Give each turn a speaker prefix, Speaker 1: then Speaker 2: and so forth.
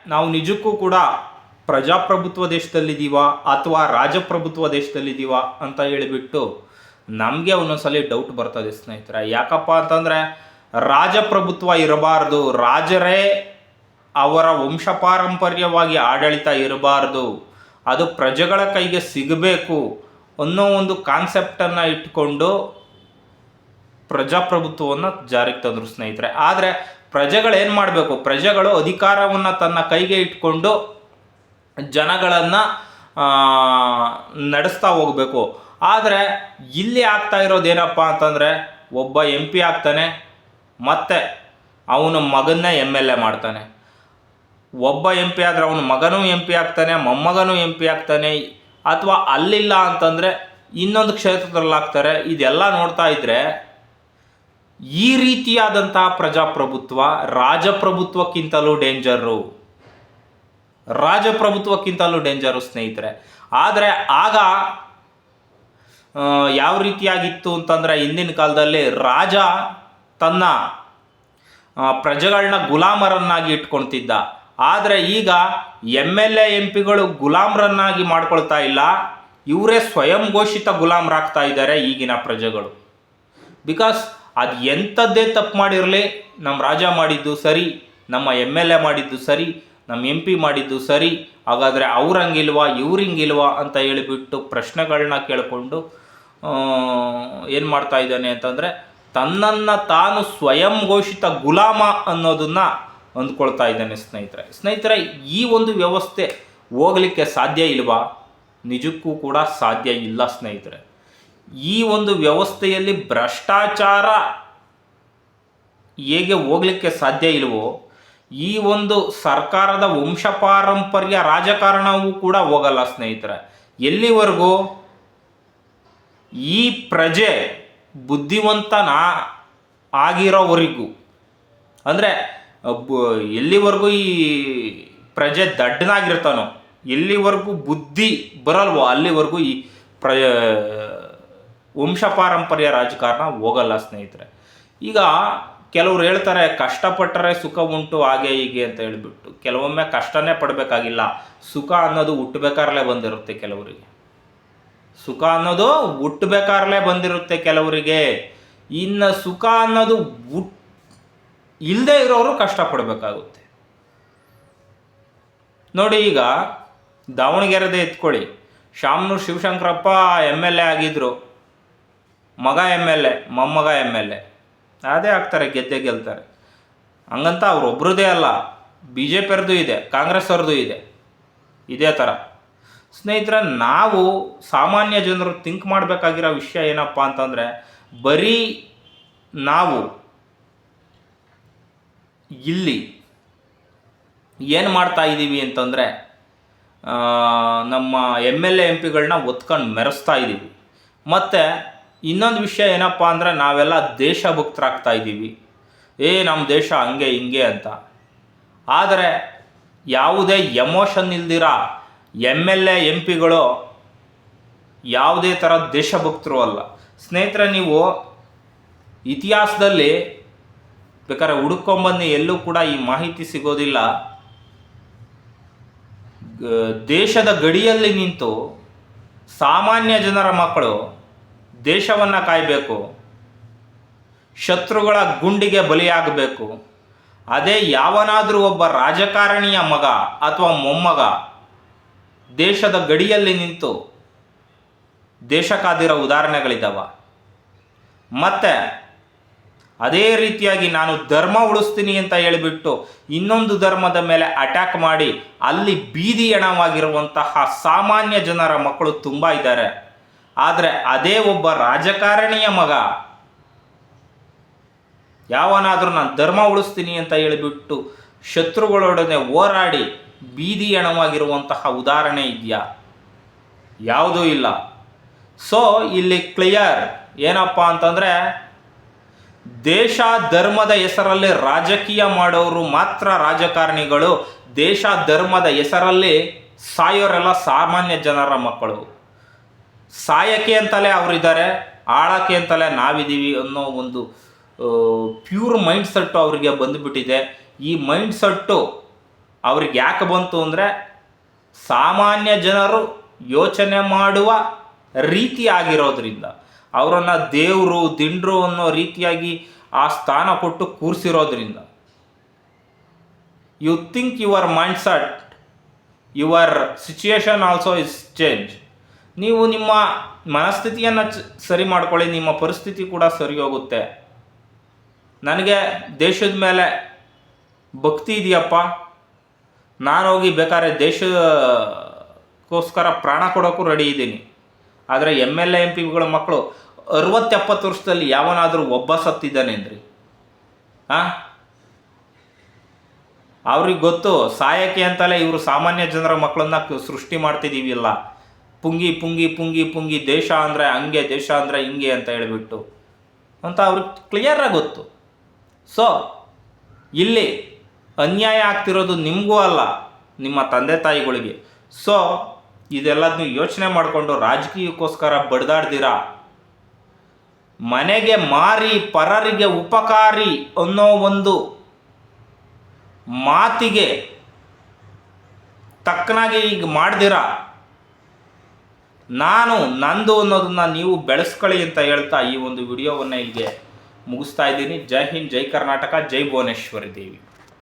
Speaker 1: ನಾವು ನಿಜಕ್ಕೂ ಕೂಡ ಪ್ರಜಾಪ್ರಭುತ್ವ ದೇಶದಲ್ಲಿದ್ದೀವ ಅಥವಾ ರಾಜಪ್ರಭುತ್ವ ದೇಶದಲ್ಲಿದ್ದೀವ ಅಂತ ಹೇಳಿಬಿಟ್ಟು ನಮಗೆ ಒಂದೊಂದ್ಸಲಿ ಡೌಟ್ ಬರ್ತದೆ ಸ್ನೇಹಿತರೆ. ಯಾಕಪ್ಪ ಅಂತಂದರೆ ರಾಜಪ್ರಭುತ್ವ ಇರಬಾರ್ದು, ರಾಜರೇ ಅವರ ವಂಶಪಾರಂಪರ್ಯವಾಗಿ ಆಡಳಿತ ಇರಬಾರ್ದು, ಅದು ಪ್ರಜೆಗಳ ಕೈಗೆ ಸಿಗಬೇಕು ಅನ್ನೋ ಒಂದು ಕಾನ್ಸೆಪ್ಟನ್ನು ಇಟ್ಕೊಂಡು ಪ್ರಜಾಪ್ರಭುತ್ವವನ್ನು ಜಾರಿಗೆ ತಂದರು ಸ್ನೇಹಿತರೆ. ಆದರೆ ಪ್ರಜೆಗಳು ಏನು ಮಾಡಬೇಕು, ಪ್ರಜೆಗಳು ಅಧಿಕಾರವನ್ನು ತನ್ನ ಕೈಗೆ ಇಟ್ಕೊಂಡು ಜನಗಳನ್ನು ನಡೆಸ್ತಾ ಹೋಗಬೇಕು. ಆದರೆ ಇಲ್ಲಿ ಆಗ್ತಾ ಇರೋದೇನಪ್ಪ ಅಂತಂದರೆ ಒಬ್ಬ ಎಂ ಪಿ ಆಗ್ತಾನೆ, ಮತ್ತು ಅವನ ಮಗನ್ನೇ MLA ಮಾಡ್ತಾನೆ. ಒಬ್ಬ ಎಂ ಪಿ ಆದರೆ ಅವನ ಮಗನೂ ಎಂ ಪಿ ಆಗ್ತಾನೆ, ಮೊಮ್ಮಗನೂ ಎಂ ಪಿ ಆಗ್ತಾನೆ, ಅಥವಾ ಅಲ್ಲಿಲ್ಲ ಅಂತಂದರೆ ಇನ್ನೊಂದು ಕ್ಷೇತ್ರದಲ್ಲಿ ಆಗ್ತಾರೆ. ಇದೆಲ್ಲ ನೋಡ್ತಾ ಇದ್ದರೆ ಈ ರೀತಿಯಾದಂತಹ ಪ್ರಜಾಪ್ರಭುತ್ವ ರಾಜಪ್ರಭುತ್ವಕ್ಕಿಂತಲೂ ಡೇಂಜರು ಸ್ನೇಹಿತರೆ. ಆದರೆ ಆಗ ಯಾವ ರೀತಿಯಾಗಿತ್ತು ಅಂತಂದರೆ ಹಿಂದಿನ ಕಾಲದಲ್ಲಿ ರಾಜ ತನ್ನ ಪ್ರಜೆಗಳನ್ನ ಗುಲಾಮರನ್ನಾಗಿ ಇಟ್ಕೊಳ್ತಿದ್ದ. ಆದರೆ ಈಗ MLA MP ಗಳು ಗುಲಾಮರನ್ನಾಗಿ ಮಾಡ್ಕೊಳ್ತಾ ಇಲ್ಲ, ಇವರೇ ಸ್ವಯಂ ಘೋಷಿತ ಗುಲಾಮರಾಗ್ತಾ ಇದ್ದಾರೆ ಈಗಿನ ಪ್ರಜೆಗಳು. ಬಿಕಾಸ್ ಅದು ಎಂಥದ್ದೇ ತಪ್ಪು ಮಾಡಿರಲಿ, ನಮ್ಮ ರಾಜ ಮಾಡಿದ್ದು ಸರಿ, ನಮ್ಮ MLA ಮಾಡಿದ್ದು ಸರಿ, ನಮ್ಮ MP ಮಾಡಿದ್ದು ಸರಿ, ಹಾಗಾದರೆ ಅವ್ರಂಗಿಲ್ವಾ ಇವ್ರಿಂಗಿಲ್ವಾ ಅಂತ ಹೇಳಿಬಿಟ್ಟು ಪ್ರಶ್ನೆಗಳನ್ನ ಕೇಳಿಕೊಂಡು ಏನು ಮಾಡ್ತಾ ಇದ್ದಾನೆ ಅಂತಂದರೆ ತನ್ನನ್ನು ತಾನು ಸ್ವಯಂ ಘೋಷಿತ ಗುಲಾಮ ಅನ್ನೋದನ್ನು ಅಂದ್ಕೊಳ್ತಾ ಇದ್ದಾನೆ ಸ್ನೇಹಿತರೆ. ಈ ಒಂದು ವ್ಯವಸ್ಥೆ ಹೋಗಲಿಕ್ಕೆ ಸಾಧ್ಯ ಇಲ್ವಾ? ನಿಜಕ್ಕೂ ಕೂಡ ಸಾಧ್ಯ ಇಲ್ಲ ಸ್ನೇಹಿತರೆ. ಈ ಒಂದು ವ್ಯವಸ್ಥೆಯಲ್ಲಿ ಭ್ರಷ್ಟಾಚಾರ ಹೇಗೆ ಹೋಗಲಿಕ್ಕೆ ಸಾಧ್ಯ ಇಲ್ವೋ, ಈ ಒಂದು ಸರ್ಕಾರದ ವಂಶಪಾರಂಪರ್ಯ ರಾಜಕಾರಣವೂ ಕೂಡ ಹೋಗಲ್ಲ ಸ್ನೇಹಿತರೆ. ಎಲ್ಲಿವರೆಗೂ ಈ ಪ್ರಜೆ ಬುದ್ಧಿವಂತನ ಆಗಿರೋವರೆಗೂ, ಅಂದರೆ ಎಲ್ಲಿವರೆಗೂ ಈ ಪ್ರಜೆ ದಡ್ಡನಾಗಿರ್ತಾನೋ, ಎಲ್ಲಿವರೆಗೂ ಬುದ್ಧಿ ಬರಲ್ವೋ ಅಲ್ಲಿವರೆಗೂ ಈ ವಂಶಪಾರಂಪರ್ಯ ರಾಜಕಾರಣ ಹೋಗಲ್ಲ ಸ್ನೇಹಿತರೆ. ಈಗ ಕೆಲವರು ಹೇಳ್ತಾರೆ ಕಷ್ಟಪಟ್ಟರೆ ಸುಖ ಉಂಟು ಹಾಗೆ ಹೀಗೆ ಅಂತ ಹೇಳಿಬಿಟ್ಟು. ಕೆಲವೊಮ್ಮೆ ಕಷ್ಟನೇ ಪಡಬೇಕಾಗಿಲ್ಲ, ಸುಖ ಅನ್ನೋದು ಹುಟ್ಟಬೇಕಾರಲೇ ಬಂದಿರುತ್ತೆ ಕೆಲವರಿಗೆ. ಸುಖ ಅನ್ನೋದು ಹುಟ್ಟಬೇಕಾರಲೇ ಬಂದಿರುತ್ತೆ ಕೆಲವರಿಗೆ. ಇನ್ನು ಸುಖ ಅನ್ನೋದು ಇಲ್ಲದೆ ಇರೋರು ಕಷ್ಟಪಡಬೇಕಾಗುತ್ತೆ. ನೋಡಿ, ಈಗ ದಾವಣಗೆರೆದೇ ಎತ್ಕೊಳ್ಳಿ, ಶಾಮನೂರು ಶಿವಶಂಕರಪ್ಪ MLA ಆಗಿದ್ರು, ಮಗ MLA, ಮೊಮ್ಮಗ MLA, ಅದೇ ಆಗ್ತಾರೆ, ಗೆಲ್ತಾರೆ. ಹಂಗಂತ ಅವರೊಬ್ಬರದೇ ಅಲ್ಲ, BJP ಅವ್ರದ್ದು ಇದೆ, ಕಾಂಗ್ರೆಸ್ ಅವ್ರದ್ದು ಇದೆ. ಇದೇ ಥರ ಸ್ನೇಹಿತರೆ, ನಾವು ಸಾಮಾನ್ಯ ಜನರು ಥಿಂಕ್ ಮಾಡಬೇಕಾಗಿರೋ ವಿಷಯ ಏನಪ್ಪ ಅಂತಂದರೆ, ಬರೀ ನಾವು ಇಲ್ಲಿ ಏನು ಮಾಡ್ತಾ ಇದ್ದೀವಿ ಅಂತಂದರೆ ನಮ್ಮ MLA MP ಗಳನ್ನ ಒತ್ಕೊಂಡು ಮೆರೆಸ್ತಾ ಇದ್ದೀವಿ. ಮತ್ತು ಇನ್ನೊಂದು ವಿಷಯ ಏನಪ್ಪ ಅಂದರೆ ನಾವೆಲ್ಲ ದೇಶಭಕ್ತರಾಗ್ತಾ ಇದ್ದೀವಿ, ನಮ್ಮ ದೇಶ ಹಂಗೆ ಹಿಂಗೆ ಅಂತ. ಆದರೆ ಯಾವುದೇ ಎಮೋಷನ್ ಇಲ್ದಿರ MLA MP ಗಳು ಯಾವುದೇ ಥರ ದೇಶಭಕ್ತರು ಅಲ್ಲ ಸ್ನೇಹಿತರೆ. ನೀವು ಇತಿಹಾಸದಲ್ಲಿ ಬೇಕಾದ್ರೆ ಹುಡುಕೊಂಬಂದು ಎಲ್ಲೂ ಕೂಡ ಈ ಮಾಹಿತಿ ಸಿಗೋದಿಲ್ಲ. ದೇಶದ ಗಡಿಯಲ್ಲಿ ನಿಂತು ಸಾಮಾನ್ಯ ಜನರ ಮಕ್ಕಳು ದೇಶವನ್ನು ಕಾಯಬೇಕು, ಶತ್ರುಗಳ ಗುಂಡಿಗೆ ಬಲಿಯಾಗಬೇಕು. ಅದೇ ಯಾವನಾದರೂ ಒಬ್ಬ ರಾಜಕಾರಣಿಯ ಮಗ ಅಥವಾ ಮೊಮ್ಮಗ ದೇಶದ ಗಡಿಯಲ್ಲಿ ನಿಂತು ದೇಶ ಕಾದಿರೋ ಉದಾಹರಣೆಗಳಿದ್ದಾವ. ಮತ್ತು ಅದೇ ರೀತಿಯಾಗಿ ನಾನು ಧರ್ಮ ಉಳಿಸ್ತೀನಿ ಅಂತ ಹೇಳಿಬಿಟ್ಟು ಇನ್ನೊಂದು ಧರ್ಮದ ಮೇಲೆ ಅಟ್ಯಾಕ್ ಮಾಡಿ ಅಲ್ಲಿ ಬೀದಿ ಹೆಣವಾಗಿರುವಂತಹ ಸಾಮಾನ್ಯ ಜನರ ಮಕ್ಕಳು ತುಂಬ ಇದ್ದಾರೆ. ಆದರೆ ಅದೇ ಒಬ್ಬ ರಾಜಕಾರಣಿಯ ಮಗ ಯಾವನಾದರೂ ನಾನು ಧರ್ಮ ಉಳಿಸ್ತೀನಿ ಅಂತ ಹೇಳಿಬಿಟ್ಟು ಶತ್ರುಗಳೊಡನೆ ಹೋರಾಡಿ ಬೀದಿ ಹೆಣವಾಗಿರುವಂತಹ ಉದಾಹರಣೆ ಇದೆಯಾ? ಯಾವುದೂ ಇಲ್ಲ. ಸೊ ಇಲ್ಲಿ ಕ್ಲಿಯರ್ ಏನಪ್ಪ ಅಂತಂದರೆ, ದೇಶ ಧರ್ಮದ ಹೆಸರಲ್ಲಿ ರಾಜಕೀಯ ಮಾಡೋರು ಮಾತ್ರ ರಾಜಕಾರಣಿಗಳು. ದೇಶ ಧರ್ಮದ ಹೆಸರಲ್ಲಿ ಸಾಯೋರೆಲ್ಲ ಸಾಮಾನ್ಯ ಜನರ ಮಕ್ಕಳು. ಸಾಯಕ್ಕೆ ಅಂತಲೇ ಅವರಿದ್ದಾರೆ, ಆಳಕ್ಕೆ ಅಂತಲೇ ನಾವಿದ್ದೀವಿ ಅನ್ನೋ ಒಂದು ಪ್ಯೂರ್ ಮೈಂಡ್ ಸೆಟ್ಟು ಅವರಿಗೆ ಬಂದುಬಿಟ್ಟಿದೆ. ಈ ಮೈಂಡ್ ಸೆಟ್ಟು ಅವ್ರಿಗೆ ಯಾಕೆ ಬಂತು ಅಂದರೆ ಸಾಮಾನ್ಯ ಜನರು ಯೋಚನೆ ಮಾಡುವ ರೀತಿ ಆಗಿರೋದ್ರಿಂದ, ಅವರನ್ನು ದೇವರು ದಿಂಡ್ರು ಅನ್ನೋ ರೀತಿಯಾಗಿ ಆ ಸ್ಥಾನ ಕೊಟ್ಟು ಕೂರಿಸಿರೋದ್ರಿಂದ. You think your mindset, your situation also is change. ನೀವು ನಿಮ್ಮ ಮನಸ್ಥಿತಿಯನ್ನು ಸರಿ ಮಾಡ್ಕೊಳ್ಳಿ, ನಿಮ್ಮ ಪರಿಸ್ಥಿತಿ ಕೂಡ ಸರಿ ಹೋಗುತ್ತೆ. ನನಗೆ ದೇಶದ ಮೇಲೆ ಭಕ್ತಿ ಇದೆಯಪ್ಪ, ನಾನು ಹೋಗಿ ಬೇಕಾದ್ರೆ ದೇಶಕ್ಕೋಸ್ಕರ ಪ್ರಾಣ ಕೊಡೋಕ್ಕೂ ರೆಡಿ ಇದ್ದೀನಿ. ಆದರೆ MLA MPಗಳ ಮಕ್ಕಳು 60-70 ವರ್ಷದಲ್ಲಿ ಯಾವನಾದರೂ ಒಬ್ಬ ಸತ್ತಿದ್ದಾನೆ ಅಂದ್ರಿ? ಅವ್ರಿಗೆ ಗೊತ್ತು ಸಾಯಕ್ಕೆ ಅಂತಲೇ ಇವರು ಸಾಮಾನ್ಯ ಜನರ ಮಕ್ಕಳನ್ನ ಸೃಷ್ಟಿ ಮಾಡ್ತಿದ್ದೀವಿಲ್ಲ. ಪುಂಗಿ ಪುಂಗಿ ಪುಂಗಿ ಪುಂಗಿ, ದೇಶ ಅಂದರೆ ಹಂಗೆ, ದೇಶ ಅಂದರೆ ಹಿಂಗೆ ಅಂತ ಹೇಳಿಬಿಟ್ಟು ಅಂತ ಅವ್ರಿಗೆ ಕ್ಲಿಯರಾಗಿ ಗೊತ್ತು. ಸೊ ಇಲ್ಲಿ ಅನ್ಯಾಯ ಆಗ್ತಿರೋದು ನಿಮಗೂ ಅಲ್ಲ, ನಿಮ್ಮ ತಂದೆ ತಾಯಿಗಳಿಗೆ. ಸೊ ಇದೆಲ್ಲದನ್ನು ಯೋಚನೆ ಮಾಡಿಕೊಂಡು ರಾಜಕೀಯಕ್ಕೋಸ್ಕರ ಬಡ್ದಾಡ್ದಿರ, ಮನೆಗೆ ಮಾರಿ ಪರರಿಗೆ ಉಪಕಾರಿ ಅನ್ನೋ ಒಂದು ಮಾತಿಗೆ ತಕ್ಕನಾಗಿ ಈಗ ಮಾಡ್ದಿರ, ನಾನು ನಂದು ಅನ್ನೋದನ್ನು ನೀವು ಬೆಳೆಸ್ಕೊಳ್ಳಿ ಅಂತ ಹೇಳ್ತಾ ಈ ಒಂದು ವಿಡಿಯೋವನ್ನು ಇಲ್ಲಿಗೆ ಮುಗಿಸ್ತಾ ಇದ್ದೀನಿ. ಜೈ ಹಿಂದ್, ಜೈ ಕರ್ನಾಟಕ, ಜೈ ಭುವನೇಶ್ವರಿ ದೇವಿ.